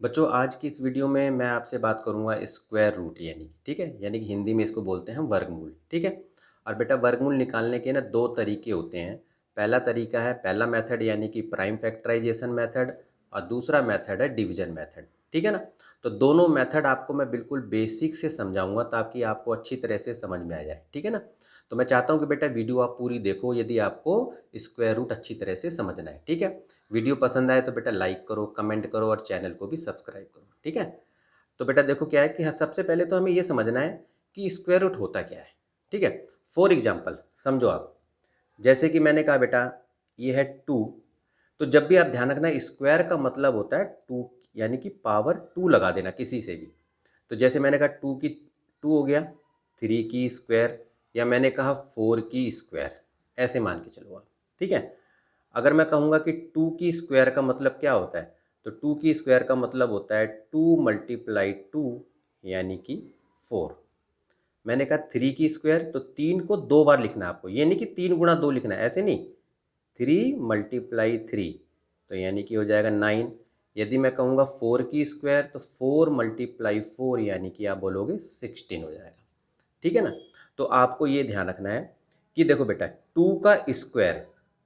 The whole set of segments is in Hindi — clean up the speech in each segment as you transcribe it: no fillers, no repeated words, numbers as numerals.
बच्चों आज की इस वीडियो में मैं आपसे बात करूंगा स्क्वायर रूट यानी ठीक है, यानी कि हिंदी में इसको बोलते हैं वर्गमूल। ठीक है। और बेटा वर्गमूल निकालने के ना दो तरीके होते हैं। पहला तरीका है, पहला मेथड यानी कि प्राइम फैक्टराइजेशन मेथड, और दूसरा मेथड है डिवीजन मेथड। ठीक है ना। तो दोनों मेथड आपको मैं बिल्कुल बेसिक से समझाऊंगा ताकि आपको अच्छी तरह से समझ में आ जाए। ठीक है ना। तो मैं चाहता हूँ कि बेटा वीडियो आप पूरी देखो यदि आपको स्क्वायर रूट अच्छी तरह से समझना है। ठीक है। वीडियो पसंद आए तो बेटा लाइक करो, कमेंट करो और चैनल को भी सब्सक्राइब करो। ठीक है। तो बेटा देखो क्या है कि हाँ, सबसे पहले तो हमें ये समझना है कि स्क्वायर रूट होता क्या है। ठीक है। फॉर एग्जाम्पल समझो आप, जैसे कि मैंने कहा बेटा ये है 2। तो जब भी आप ध्यान रखना, स्क्वायर का मतलब होता है 2, यानी कि पावर 2 लगा देना किसी से भी। तो जैसे मैंने कहा 2 हो गया, 3 की स्क्वायर, या मैंने कहा 4 की स्क्वायर, ऐसे मान के चलो आप। ठीक है। अगर मैं कहूँगा कि 2 की स्क्वायर का मतलब क्या होता है, तो 2 की स्क्वायर का मतलब होता है 2 मल्टीप्लाई 2 यानी कि 4। मैंने कहा 3 की स्क्वायर, तो 3 को 2 बार लिखना है आपको, ये नहीं कि 3 गुणा 2 लिखना है, ऐसे नहीं। 3 मल्टीप्लाई 3 तो यानी कि हो जाएगा 9। यदि मैं कहूँगा 4 की स्क्वायर, तो 4 मल्टीप्लाई 4 यानी कि आप बोलोगे 16 हो जाएगा। ठीक है ना। तो आपको ये ध्यान रखना है कि देखो बेटा 2 का स्क्वायर,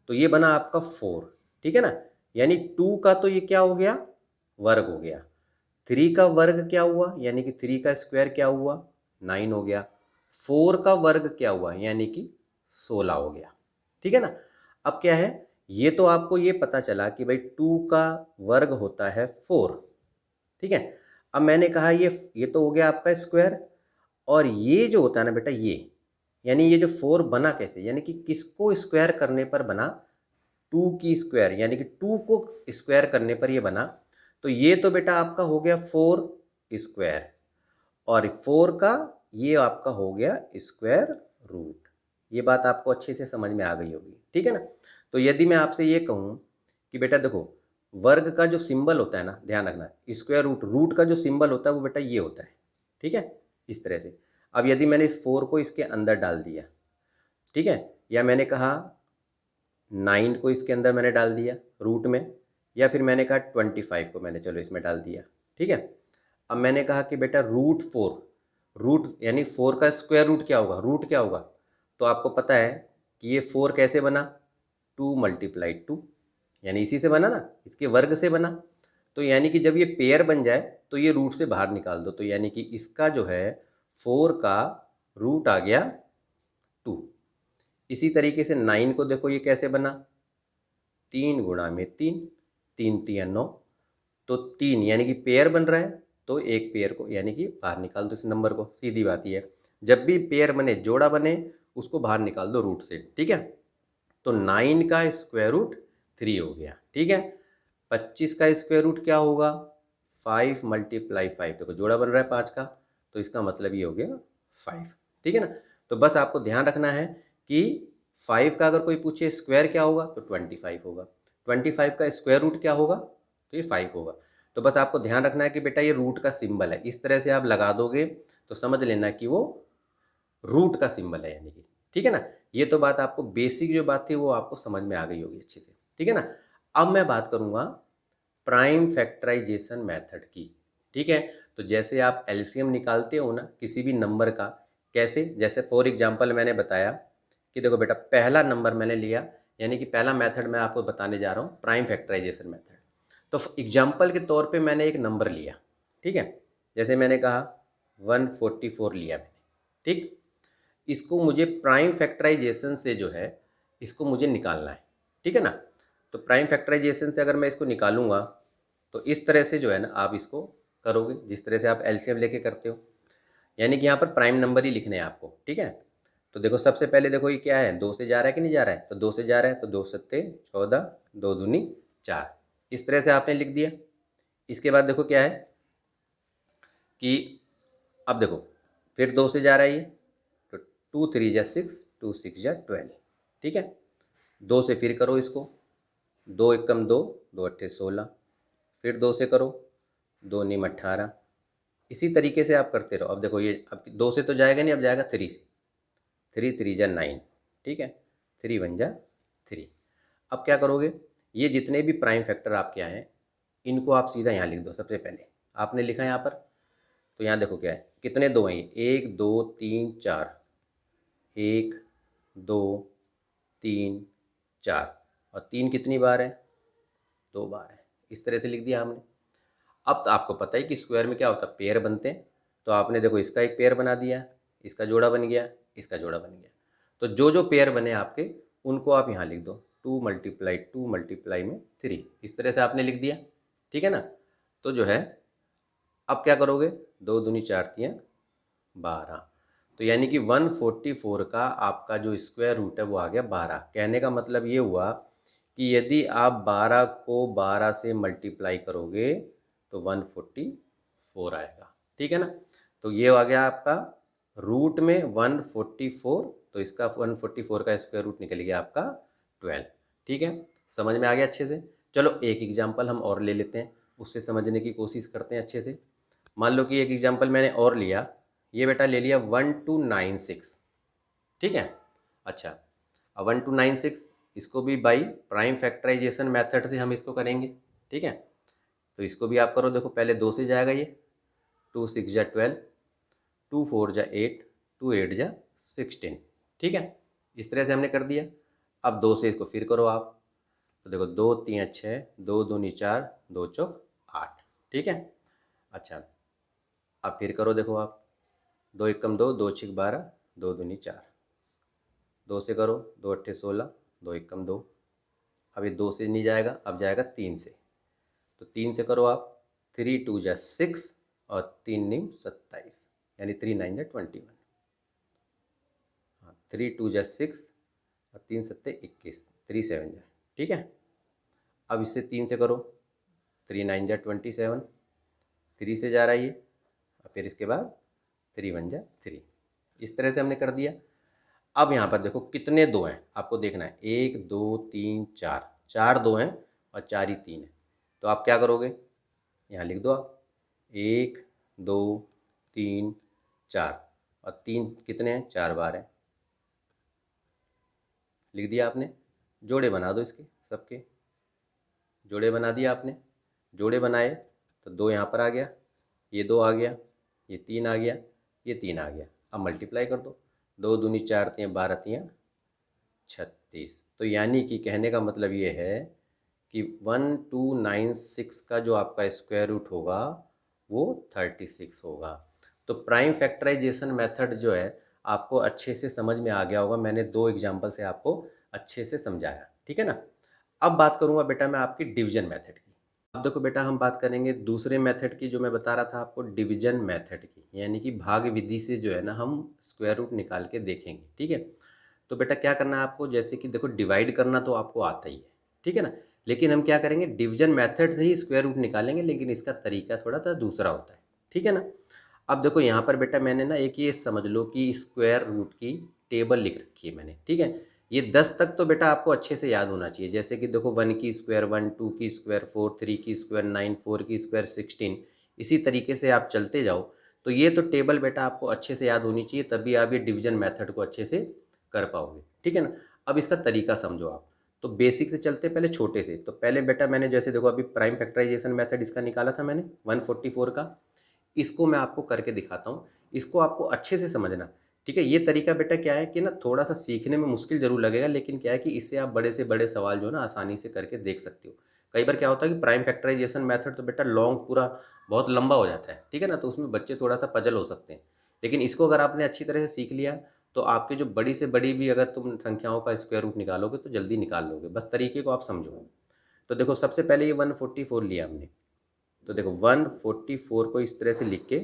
तो ये बना आपका 4। ठीक है ना। यानी 2 का तो ये क्या हो गया, वर्ग हो गया। 3 का वर्ग क्या हुआ, यानी कि 3 का स्क्वायर क्या हुआ, 9 हो गया। 4 का वर्ग क्या हुआ, यानी कि 16 हो गया। ठीक है ना। अब क्या है, ये तो आपको ये पता चला कि भाई 2 का वर्ग होता है 4। ठीक है। अब मैंने कहा ये तो हो गया आपका स्क्वायर, और ये जो होता है ना बेटा, ये यानी ये जो 4 बना कैसे, यानी कि किसको स्क्वायर करने पर बना, 2 की स्क्वायर, यानी कि 2 को स्क्वायर करने पर ये बना। तो ये तो बेटा आपका हो गया 4 स्क्वायर, और 4 का ये आपका हो गया स्क्वायर रूट। ये बात आपको अच्छे से समझ में आ गई होगी। ठीक है ना। तो यदि मैं आपसे ये कहूँ कि बेटा देखो, वर्ग का जो सिंबल होता है ना, ध्यान रखना, स्क्वायर रूट, रूट का जो सिंबल होता है वो बेटा ये होता है। ठीक है। इस तरह से। अब यदि मैंने इस 4 को इसके अंदर डाल दिया, ठीक है, या मैंने कहा 9 को इसके अंदर मैंने डाल दिया रूट में, या फिर मैंने कहा 25 को मैंने चलो इसमें डाल दिया। ठीक है। अब मैंने कहा कि बेटा रूट 4, रूट यानी 4 का स्क्वायर रूट क्या होगा, रूट क्या होगा, तो आपको पता है कि ये 4 कैसे बना, 2 मल्टीप्लाई 2, यानी इसी से बना ना, इसके वर्ग से बना। तो यानी कि जब ये पेयर बन जाए तो ये रूट से बाहर निकाल दो, तो यानी कि इसका जो है 4 का रूट आ गया 2। इसी तरीके से 9 को देखो ये कैसे बना, 3 गुणा में 3, 3 तिया 9, तो 3 यानी कि पेयर बन रहा है, तो एक पेयर को यानी कि बाहर निकाल दो इस नंबर को, सीधी बात ही है। जब भी पेयर बने, जोड़ा बने, उसको बाहर निकाल दो रूट से। ठीक है। तो 9 का स्क्वायर रूट 3 हो गया। ठीक है। 25 का स्क्वायर रूट क्या होगा, 5 मल्टीप्लाई 5, देखो जोड़ा बन रहा है 5 का, तो इसका मतलब ये हो गया 5। ठीक है ना। तो बस आपको ध्यान रखना है कि 5 का अगर कोई पूछे स्क्वायर क्या होगा, तो 25 होगा। 25 का स्क्वायर रूट क्या होगा, तो ये 5 होगा। तो बस आपको ध्यान रखना है कि बेटा ये रूट का सिंबल है, इस तरह से आप लगा दोगे तो समझ लेना कि वो रूट का सिंबल है, यानी कि। ठीक है ना। ये तो बात आपको बेसिक जो बात थी वो आपको समझ में आ गई होगी अच्छे से। ठीक है ना। अब मैं बात करूंगा प्राइम फैक्टराइजेशन मेथड की। ठीक है। तो जैसे आप एलसीएम निकालते हो ना किसी भी नंबर का, कैसे, जैसे फॉर एग्जांपल मैंने बताया कि देखो बेटा पहला नंबर मैंने लिया, यानी कि पहला मेथड मैं आपको बताने जा रहा हूँ प्राइम फैक्टराइजेशन मेथड। तो एग्जांपल के तौर पे मैंने एक नंबर लिया। ठीक है। जैसे मैंने कहा 144 लिया मैंने। ठीक। इसको मुझे प्राइम फैक्टराइजेशन से जो है इसको मुझे निकालना है। ठीक है ना। तो प्राइम फैक्टराइजेशन से अगर मैं इसको निकालूंगा तो इस तरह से जो है ना आप इसको करोगे, जिस तरह से आप एलसीएम लेके करते हो, यानी कि यहाँ पर प्राइम नंबर ही लिखने हैं आपको। ठीक है। तो देखो सबसे पहले देखो ये क्या है, 2 से जा रहा है कि नहीं जा रहा है, तो 2 से जा रहा है, तो 2 सत्ते 14, 2 दूनी 4, इस तरह से आपने लिख दिया। इसके बाद देखो क्या है कि अब देखो फिर 2 से जा रहा है ये, तो 2 3 जा 6, 2 6 जा 12। ठीक है। 2 से फिर करो इसको, 2 एकम 2, 2 अट्ठे 16, फिर 2 से करो, 2 नीम 18, इसी तरीके से आप करते रहो। अब देखो ये अब 2 से तो जाएगा नहीं, अब जाएगा 3 से, 3 3 जा 9। ठीक है। 3 1 जा 3। अब क्या करोगे, ये जितने भी प्राइम फैक्टर आपके आए हैं इनको आप सीधा यहाँ लिख दो। सबसे पहले आपने लिखा यहाँ पर, तो यहाँ देखो क्या है, कितने दो हैं ये, 1 2 3 4, 1 2 3 4, और 3 कितनी बार है, 2 बार है। इस तरह से लिख दिया हमने। अब तो आपको पता है कि स्क्वायर में क्या होता है, पेयर बनते हैं। तो आपने देखो इसका एक पेयर बना दिया, इसका जोड़ा बन गया, इसका जोड़ा बन गया। तो जो जो पेयर बने आपके उनको आप यहाँ लिख दो, 2 × 2 × 3, इस तरह से आपने लिख दिया। ठीक है ना। तो जो है अब क्या करोगे, 2 दूनी 4 तियाँ 12, तो यानी कि 144 का आपका जो स्क्वायर रूट है वो आ गया 12। कहने का मतलब ये हुआ कि यदि आप 12 को 12 से मल्टीप्लाई करोगे तो 144 आएगा। ठीक है ना। तो ये आ गया आपका रूट में 144, तो इसका 144 का स्क्वायर रूट निकल गया आपका 12। ठीक है, समझ में आ गया अच्छे से। चलो एक एग्जाम्पल हम और ले लेते हैं, उससे समझने की कोशिश करते हैं अच्छे से। मान लो कि एक एग्जाम्पल मैंने और लिया, ये बेटा ले लिया 1296। ठीक है। अच्छा, अब 1296 इसको भी बाई प्राइम फैक्टराइजेशन मेथड से हम इसको करेंगे। ठीक है, तो इसको भी आप करो। देखो पहले 2 से जाएगा ये, 2 6 जा 12, 2 4 जा 8, 2 8 जा 16। ठीक है, इस तरह से हमने कर दिया। अब 2 से इसको फिर करो आप, तो देखो 2 3 6, 2 दूनी 4, 2 चौक 8। ठीक है। अच्छा, अब फिर करो, देखो आप 2 एकम 2, 2 6 12, 2 दूनी 4, 2 से करो, 2 अट्ठे 16, 2 एकम 2। अब ये 2 से नहीं जाएगा, अब जाएगा 3 से, तो 3 से करो आप, 3 2 जा 6 और 3 9 27, यानी 3 9 जा 21। हाँ, 3 2 जा 6 और 3 सत्ते 21, 3 7 जा। ठीक है। अब इससे 3 से करो, 3 9 जा 27, 3 से जा रहा है ये, और फिर इसके बाद 3 1 जा 3। इस तरह से हमने कर दिया। अब यहाँ पर देखो कितने दो हैं, आपको देखना है, 1 2 3 4, 4 दो हैं और 4 ही 3 है। तो आप क्या करोगे, यहाँ लिख दो आप, 1 2 3 4, और 3 कितने हैं, 4 बार है। लिख दिया आपने। जोड़े बना दो इसके सबके, जोड़े बना दिया आपने। जोड़े बनाए तो 2 यहाँ पर आ गया, ये 2 आ गया, ये 3 आ गया, ये 3 आ गया। अब मल्टीप्लाई कर दो, 2 दूनी 4 तियाँ 12 तियाँ 36। तो यानी कि कहने का मतलब ये है कि 1296 का जो आपका स्क्वायर रूट होगा वो 36 होगा। तो प्राइम फैक्टराइजेशन मेथड जो है आपको अच्छे से समझ में आ गया होगा। मैंने 2 एग्जाम्पल से आपको अच्छे से समझाया। ठीक है ना। अब बात करूँगा बेटा मैं आपकी डिवीजन मेथड की। अब देखो बेटा हम बात करेंगे दूसरे मेथड की, जो मैं बता रहा था आपको, डिवीजन मेथड की, यानी कि भाग विधि से जो है ना हम स्क्वायर रूट निकाल के देखेंगे। ठीक है। तो बेटा क्या करना है आपको, जैसे कि देखो डिवाइड करना तो आपको आता ही है। ठीक है ना। लेकिन हम क्या करेंगे, डिवीजन मेथड से ही स्क्वायर रूट निकालेंगे, लेकिन इसका तरीका थोड़ा सा दूसरा होता है। ठीक है ना। अब देखो यहाँ पर बेटा मैंने ना एक ये समझ लो कि स्क्वायर रूट की टेबल लिख रखी है मैंने। ठीक है। ये 10 तक तो बेटा आपको अच्छे से याद होना चाहिए। जैसे कि देखो 1 की स्क्वायर 1, 2 की स्क्वायर 4, 3 की स्क्वायर 9, 4 की स्क्वायर 16, इसी तरीके से आप चलते जाओ। तो ये तो टेबल बेटा आपको अच्छे से याद होनी चाहिए, तभी आप ये डिवीजन मेथड को अच्छे से कर पाओगे। ठीक है ना। अब इसका तरीका समझो आप। तो बेसिक से चलते पहले छोटे से। तो पहले बेटा मैंने जैसे देखो अभी प्राइम फैक्टराइजेशन मेथड इसका निकाला था मैंने 144 का, इसको मैं आपको करके दिखाता हूँ। इसको आपको अच्छे से समझना। ठीक है। ये तरीका बेटा क्या है कि ना थोड़ा सा सीखने में मुश्किल ज़रूर लगेगा, लेकिन क्या है कि इससे आप बड़े से बड़े सवाल जो है ना आसानी से करके देख सकते हो। कई बार क्या होता है कि प्राइम फैक्टराइजेशन मेथड तो बेटा लॉन्ग पूरा बहुत लंबा हो जाता है। ठीक है ना। तो उसमें बच्चे थोड़ा सा पजल हो सकते हैं। लेकिन इसको अगर आपने अच्छी तरह से सीख लिया तो आपके जो बड़ी से बड़ी भी अगर तुम संख्याओं का स्क्वायर रूट निकालोगे तो जल्दी निकाल लोगे। बस तरीके को आप समझो। तो देखो सबसे पहले ये 144 लिया हमने। तो देखो 144 को इस तरह से लिख के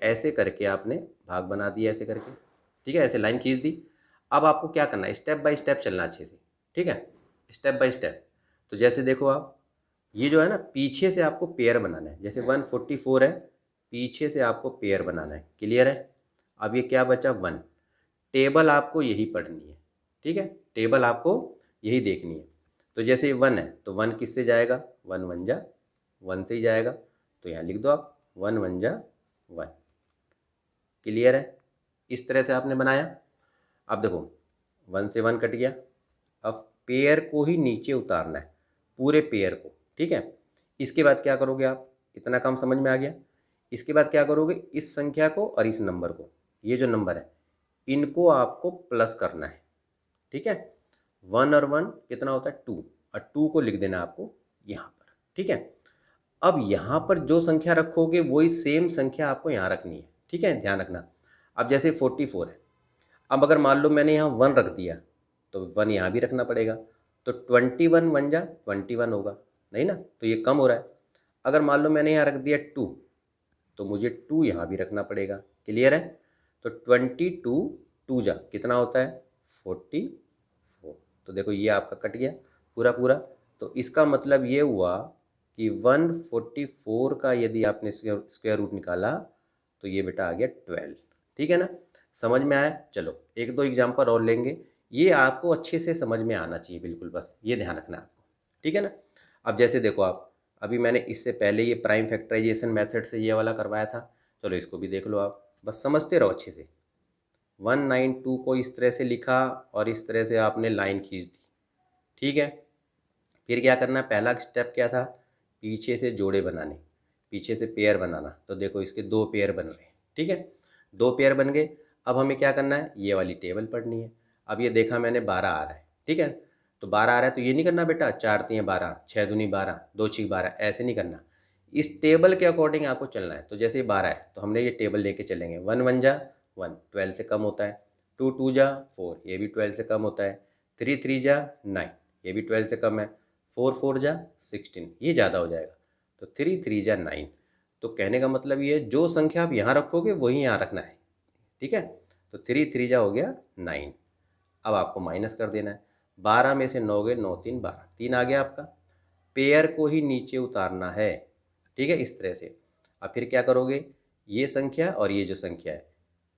ऐसे करके आपने भाग बना दिया, ऐसे करके। ठीक है, ऐसे लाइन खींच दी। अब आपको क्या करना है, स्टेप बाय स्टेप चलना अच्छे से। ठीक है, स्टेप बाय स्टेप। तो जैसे देखो आप, ये जो है ना पीछे से आपको पेयर बनाना है। जैसे 144 है, पीछे से आपको पेयर बनाना है। क्लियर है। अब ये क्या बचा, 1। टेबल आपको यही पढ़नी है। ठीक है, टेबल आपको यही देखनी है। तो जैसे ये 1 है तो 1 किससे जाएगा, 1 1 जा 1 से ही जाएगा। तो यहाँ लिख दो आप 1 1 जा 1। क्लियर है। इस तरह से आपने बनाया। अब देखो 1 से 1 कट गया। अब पेयर को ही नीचे उतारना है, पूरे पेयर को। ठीक है, इसके बाद क्या करोगे आप, इतना काम समझ में आ गया। इसके बाद क्या करोगे, इस संख्या को और इस नंबर को, ये जो नंबर है इनको आपको प्लस करना है, ठीक है। 1 और 1 कितना होता है 2, और 2 को लिख देना आपको यहाँ पर, ठीक है। अब यहाँ पर जो संख्या रखोगे वही सेम संख्या आपको यहाँ रखनी है, ठीक है, ध्यान रखना। अब जैसे 44 है, अब अगर मान लो मैंने यहाँ 1 रख दिया तो 1 यहाँ भी रखना पड़ेगा, तो 21 बन जा 21 होगा, नहीं ना, तो ये कम हो रहा है। अगर मान लो मैंने यहाँ रख दिया 2, तो मुझे 2 यहाँ भी रखना पड़ेगा, क्लियर है। तो 22 2 जा कितना होता है 44, तो देखो ये आपका कट गया पूरा पूरा। तो इसका मतलब ये हुआ कि 144 का यदि आपने स्क्वायर रूट निकाला तो ये बेटा आ गया 12, ठीक है ना। समझ में आया। चलो एक दो एग्जाम्पल और लेंगे, ये आपको अच्छे से समझ में आना चाहिए बिल्कुल, बस ये ध्यान रखना है आपको, ठीक है ना। अब जैसे देखो आप, अभी मैंने इससे पहले ये प्राइम फैक्टराइजेशन मेथड से ये वाला करवाया था, चलो इसको भी देख लो आप, बस समझते रहो अच्छे से। 192 को इस तरह से लिखा और इस तरह से आपने लाइन खींच दी, ठीक है। फिर क्या करना, पहला स्टेप क्या था, पीछे से जोड़े बनाने, पीछे से पेयर बनाना। तो देखो इसके 2 पेयर बन रहे हैं, ठीक है, 2 पेयर बन गए। अब हमें क्या करना है, ये वाली टेबल पढ़नी है। अब ये देखा मैंने 12 आ रहा है, ठीक है, तो 12 आ रहा है तो ये नहीं करना बेटा 4 3 12, 6 दूनी 12, 2 6 12, ऐसे नहीं करना। इस टेबल के अकॉर्डिंग आपको चलना है। तो जैसे 12 है तो हमने ये टेबल लेके चलेंगे, 1 1 जा 1, 12 से कम होता है, 2 2 जा 4, ये भी 12 से कम होता है, 3 3 जा 9, ये भी 12 से कम है, 4 4 जा 16, ये ज़्यादा हो जाएगा, तो 3 3 जा 9। तो कहने का मतलब ये है जो संख्या आप यहाँ रखोगे वही यहाँ रखना है, ठीक है। तो 3 3 जा हो गया 9। अब आपको माइनस कर देना है, 12 में से 9 गए 9 3 12, 3 आ गया आपका। पेयर को ही नीचे उतारना है, ठीक है, इस तरह से। अब फिर क्या करोगे, ये संख्या और ये जो संख्या है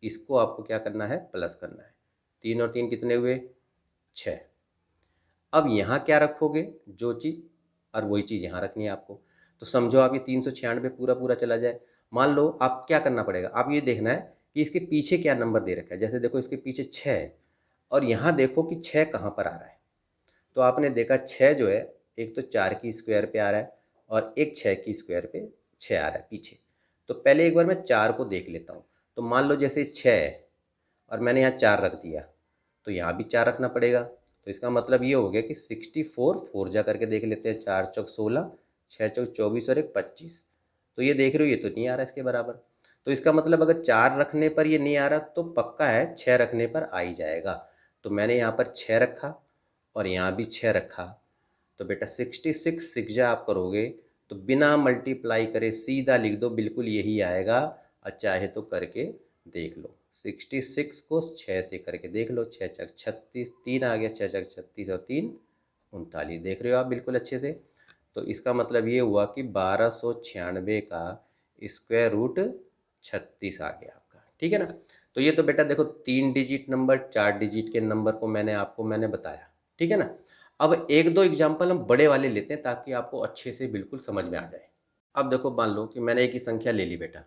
इसको आपको क्या करना है, प्लस करना है। 3 और 3 कितने हुए 6। अब यहाँ क्या रखोगे, जो चीज़ और वही चीज़ यहाँ रखनी है आपको। तो समझो आप ये 396 पूरा पूरा चला जाए। मान लो आप क्या करना पड़ेगा, आप ये देखना है कि इसके पीछे क्या नंबर दे रखा है। जैसे देखो इसके पीछे 6 है और यहाँ देखो कि 6 कहाँ पर आ रहा है। तो आपने देखा 6 जो है एक तो 4 की स्क्वायर पे आ रहा है और एक 6 की स्क्वायर पे 6 आ रहा है पीछे। तो पहले एक बार मैं 4 को देख लेता हूँ। तो मान लो जैसे 6 है और मैंने यहाँ 4 रख दिया, तो यहाँ भी 4 रखना पड़ेगा। तो इसका मतलब ये हो गया कि 64 4 जा करके देख लेते हैं, 4 चौक 16, 6 चौक 24 और एक 25। तो ये देख रहे हो ये तो नहीं आ रहा इसके बराबर। तो इसका मतलब अगर 4 रखने पर ये नहीं आ रहा तो पक्का है 6 रखने पर आ ही जाएगा। तो मैंने यहाँ पर 6 रखा और यहाँ भी 6 रखा। तो बेटा 66 सिक्जा आप करोगे तो बिना मल्टीप्लाई करे सीधा लिख दो, बिल्कुल यही आएगा। और चाहे तो करके देख लो, 66 को 6 से करके देख लो, 6 चक 36, 3 आ गया, 6 चक 36 और 3 39, देख रहे हो आप बिल्कुल अच्छे से। तो इसका मतलब ये हुआ कि 1296 का स्क्वायर रूट 36 आ गया आपका, ठीक है ना। तो ये तो बेटा देखो 3 डिजिट नंबर 4 डिजिट के नंबर को मैंने बताया, ठीक है ना। अब एक दो एग्जाम्पल हम बड़े वाले लेते हैं ताकि आपको अच्छे से बिल्कुल समझ में आ जाए। अब देखो मान लो कि मैंने एक ही संख्या ले ली बेटा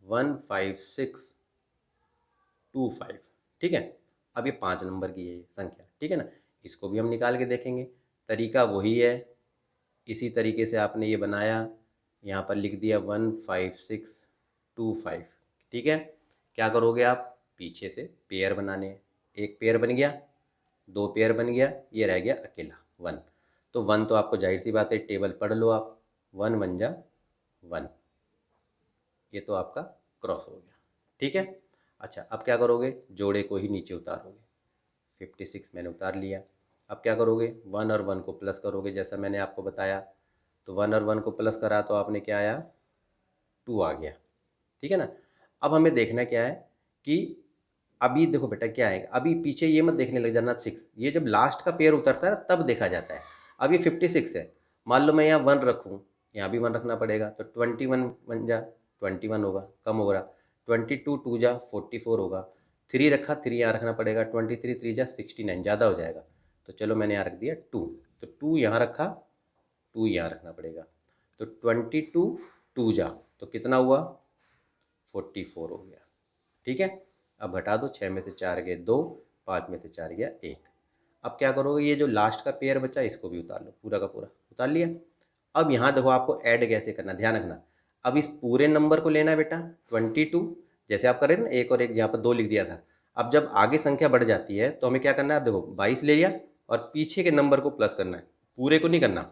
15625, ठीक है। अब ये 5 नंबर की है ये संख्या, ठीक है ना। इसको भी हम निकाल के देखेंगे, तरीका वही है। इसी तरीके से आपने ये बनाया, यहाँ पर लिख दिया 15625, ठीक है। क्या करोगे आप, पीछे से पेयर बनाने हैं, एक पेयर बन गया, 2 पेयर बन गया, ये रह गया अकेला 1। तो 1 तो आपको जाहिर सी बात है टेबल पढ़ लो आप, 1 1 जा 1, ये तो आपका क्रॉस हो गया, ठीक है। अच्छा अब क्या करोगे, जोड़े को ही नीचे उतारोगे, 56 मैंने उतार लिया। अब क्या करोगे, 1 और 1 को प्लस करोगे जैसा मैंने आपको बताया। तो 1 और 1 को प्लस करा तो आपने क्या आया 2 आ गया, ठीक है ना। अब हमें देखना क्या है कि अभी देखो बेटा क्या है, अभी पीछे ये मत देखने लग जाना 6, ये जब लास्ट का पेयर उतरता है तब देखा जाता है। अब ये 56 है, मान लो मैं यहाँ 1 रखूँ, यहाँ भी 1 रखना पड़ेगा, तो 21 बन जा 21 होगा, कम होगा। 22 2 जा 44 होगा, 3 रखा 3 यहाँ रखना पड़ेगा, 23 3 जा 69, ज़्यादा हो जाएगा। तो चलो मैंने यहाँ रख दिया 2, तो 2 यहाँ रखा, 2 यहाँ रखना पड़ेगा। तो 22 2 जा तो कितना हुआ 44 हो गया, ठीक है। अब घटा दो, 6 में से 4 गए 2, 5 में से 4 गया 1। अब क्या करोगे, ये जो लास्ट का पेयर बचा इसको भी उतार लो, पूरा का पूरा उतार लिया। अब यहाँ देखो आपको ऐड कैसे करना, ध्यान रखना। अब इस पूरे नंबर को लेना है बेटा 22, जैसे आप कर रहे थे ना, एक और एक यहाँ पर 2 लिख दिया था। अब जब आगे संख्या बढ़ जाती है तो हमें क्या करना है, देखो 22 ले लिया और पीछे के नंबर को प्लस करना है, पूरे को नहीं करना।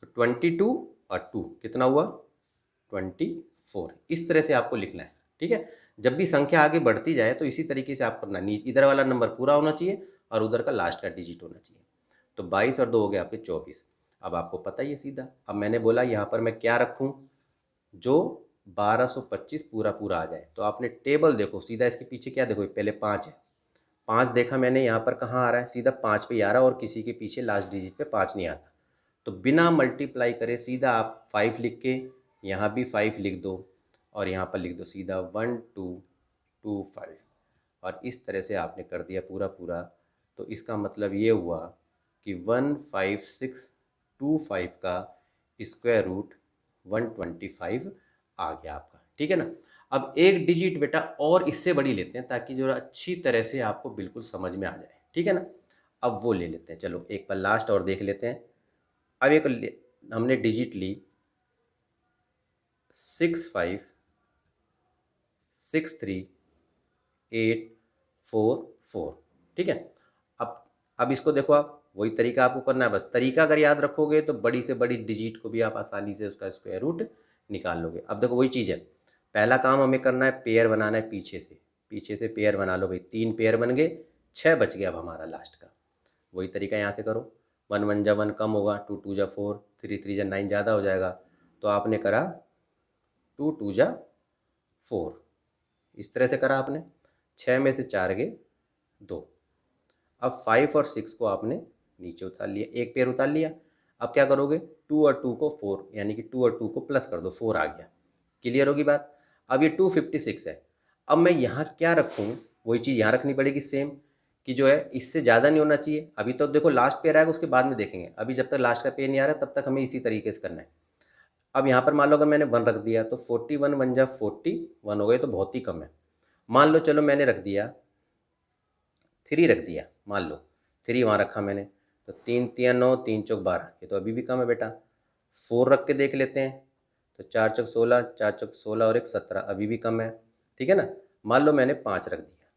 तो 22 और 2 कितना हुआ 24, इस तरह से आपको लिखना है। ठीक है, जब भी संख्या आगे बढ़ती जाए तो इसी तरीके से आप करना, इधर वाला नंबर पूरा होना चाहिए और उधर का लास्ट का डिजिट होना चाहिए। तो 22 और 2 हो गए आपके 24। अब आपको पता ही है सीधा, अब मैंने बोला यहाँ पर मैं क्या रखूँ, जो 1225 पूरा पूरा आ जाए। तो आपने टेबल देखो सीधा, इसके पीछे क्या देखो, पहले 5 है, 5 देखा मैंने यहाँ पर कहाँ आ रहा है, सीधा 5 पे ही आ रहा है और किसी के पीछे लास्ट डिजिट पे 5 नहीं आता। तो बिना मल्टीप्लाई करे सीधा आप 5 लिख के यहाँ भी 5 लिख दो और यहाँ पर लिख दो सीधा 1225, और इस तरह से आपने कर दिया पूरा पूरा। तो इसका मतलब ये हुआ कि 15625 का स्क्वायर रूट 125 आ गया आपका। ठीक है ना। अब एक डिजिट बेटा और इससे बड़ी लेते हैं ताकि जो अच्छी तरह से आपको बिल्कुल समझ में आ जाए। ठीक है ना, अब वो ले लेते हैं, चलो एक बार लास्ट और देख लेते हैं। अब एक हमने डिजिट ली 65638444। ठीक है, अब इसको देखो, आप वही तरीका आपको करना है, बस तरीका अगर याद रखोगे तो बड़ी से बड़ी डिजिट को भी आप आसानी से उसका स्क्वायर रूट निकाल लोगे। अब देखो वही चीज़ है, पहला काम हमें करना है पेयर बनाना है, पीछे से पेयर बना लो भाई, 3 पेयर बन गए, 6 बच गया अब हमारा लास्ट का। वही तरीका यहाँ से करो, 1 1 जा 1 कम होगा, 2 2 जा 4, 3 3 जा 9 ज़्यादा हो जाएगा। तो आपने करा 2 2 जा 4, इस तरह से करा आपने, 6 में से 4 गए 2। अब 5 और 6 को आपने नीचे उतार लिया, एक पेयर उतार लिया। अब क्या करोगे, 2 और 2 को 4, यानी कि 2 और 2 को प्लस कर दो, 4 आ गया। क्लियर होगी बात। अब ये 256 है, अब मैं यहाँ क्या रखूँ, वही चीज़ यहाँ रखनी पड़ेगी सेम, कि जो है इससे ज़्यादा नहीं होना चाहिए। अभी तो देखो लास्ट पेयर आएगा उसके बाद में देखेंगे, अभी जब तक लास्ट का पेयर नहीं आ रहा तब तक हमें इसी तरीके से करना है। अब यहाँ पर मान लो अगर मैंने 1 रख दिया तो 41 1 जा 41 हो गए, तो बहुत ही कम है। मान लो चलो मैंने रख दिया 3 रख दिया, मान लो 3 वहाँ रखा मैंने, तो 3 3 9, 3 चौक 12, ये तो अभी भी कम है बेटा। 4 रख के देख लेते हैं, तो 4 चौक 16, 4 चौक 16 और 1 17, अभी भी कम है। ठीक है ना, मान लो मैंने 5 रख दिया,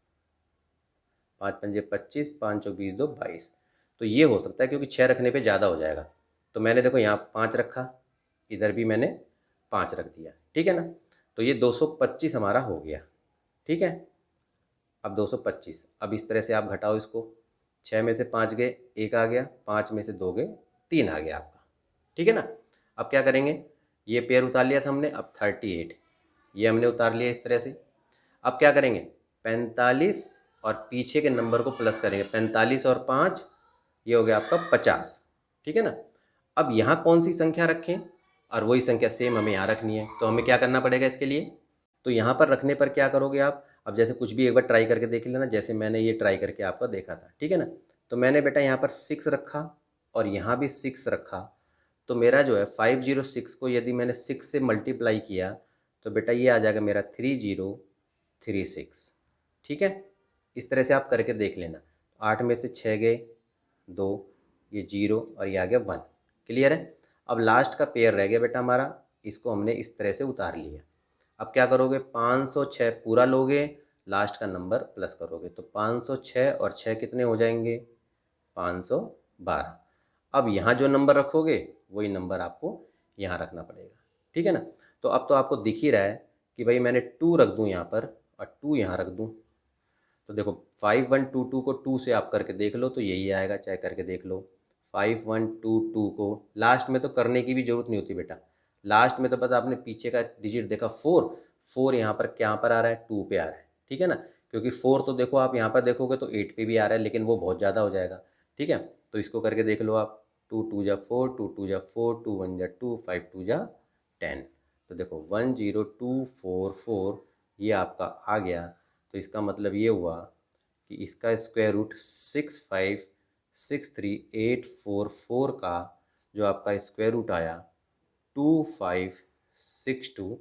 5 पंजे 25, 5 चौक 20, 2 22, तो ये हो सकता है क्योंकि 6 रखने पे ज़्यादा हो जाएगा। तो मैंने देखो यहाँ 5 रखा, इधर भी मैंने 5 रख दिया। ठीक है ना, तो ये 225 हमारा हो गया। ठीक है, अब 225, अब इस तरह से आप घटाओ इसको, 6 में से 5 गए 1 आ गया, 5 में से 2 गए 3 आ गया आपका। ठीक है ना, अब क्या करेंगे, ये पेयर उतार लिया था हमने, अब 38 ये हमने उतार लिया इस तरह से। अब क्या करेंगे, 45 और पीछे के नंबर को प्लस करेंगे, 45 और 5 ये हो गया आपका 50। ठीक है ना, अब यहाँ कौन सी संख्या रखें, और वही संख्या सेम हमें यहाँ रखनी है, तो हमें क्या करना पड़ेगा इसके लिए। तो यहाँ पर रखने पर क्या करोगे आप, अब जैसे कुछ भी एक बार ट्राई करके देख लेना, जैसे मैंने ये ट्राई करके आपको देखा था। ठीक है ना, तो मैंने बेटा यहाँ पर 6 रखा और यहाँ भी 6 रखा, तो मेरा जो है 506 को यदि मैंने 6 से मल्टीप्लाई किया तो बेटा ये आ जाएगा मेरा 3036। ठीक है, इस तरह से आप करके देख लेना। 8 में से 6 गए 2, ये 0 और ये आ गया 1। क्लियर है, अब लास्ट का पेयर रह गया बेटा हमारा, इसको हमने इस तरह से उतार लिया। अब क्या करोगे, 506 पूरा लोगे, लास्ट का नंबर प्लस करोगे, तो 506 और 6 कितने हो जाएंगे, 512। अब यहाँ जो नंबर रखोगे वही नंबर आपको यहाँ रखना पड़ेगा। ठीक है ना, तो अब तो आपको दिख ही रहा है कि भाई मैंने 2 रख दूँ यहाँ पर और 2 यहाँ रख दूँ, तो देखो 5122 को 2 से आप करके देख लो तो यही आएगा, चाहे करके देख लो। 5122 को लास्ट में तो करने की भी ज़रूरत नहीं होती बेटा, लास्ट में तो बस आपने पीछे का डिजिट देखा 4, 4 यहाँ पर क्या पर आ रहा है, 2 पे आ रहा है। ठीक है ना, क्योंकि 4 तो देखो आप यहाँ पर देखोगे तो 8 पे भी आ रहा है, लेकिन वो बहुत ज़्यादा हो जाएगा। ठीक है, तो इसको करके देख लो आप, 2 2 जा 4, 2 2 जा 4, 2 1 जा 2, 5 2 जा 10, तो देखो 10244 ये आपका आ गया। तो इसका मतलब ये हुआ कि इसका स्क्वायर रूट 6563844 का जो आपका स्क्वायर रूट आया 2562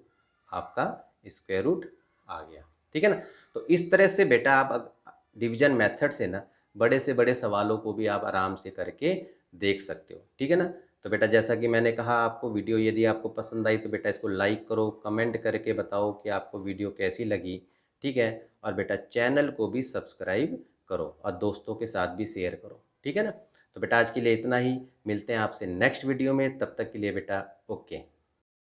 आपका स्क्वायर रूट आ गया। ठीक है ना, तो इस तरह से बेटा आप डिवीजन मेथड से ना बड़े से बड़े सवालों को भी आप आराम से करके देख सकते हो। ठीक है ना, तो तो बेटा जैसा कि मैंने कहा आपको, वीडियो यदि आपको पसंद आई तो बेटा इसको लाइक करो, कमेंट करके बताओ कि आपको वीडियो कैसी लगी, ठीक है। और बेटा चैनल को भी सब्सक्राइब करो और दोस्तों के साथ भी शेयर करो, ठीक है ना। तो बेटा आज के लिए इतना ही, मिलते हैं आपसे नेक्स्ट वीडियो में, तब तक के लिए बेटा ओके।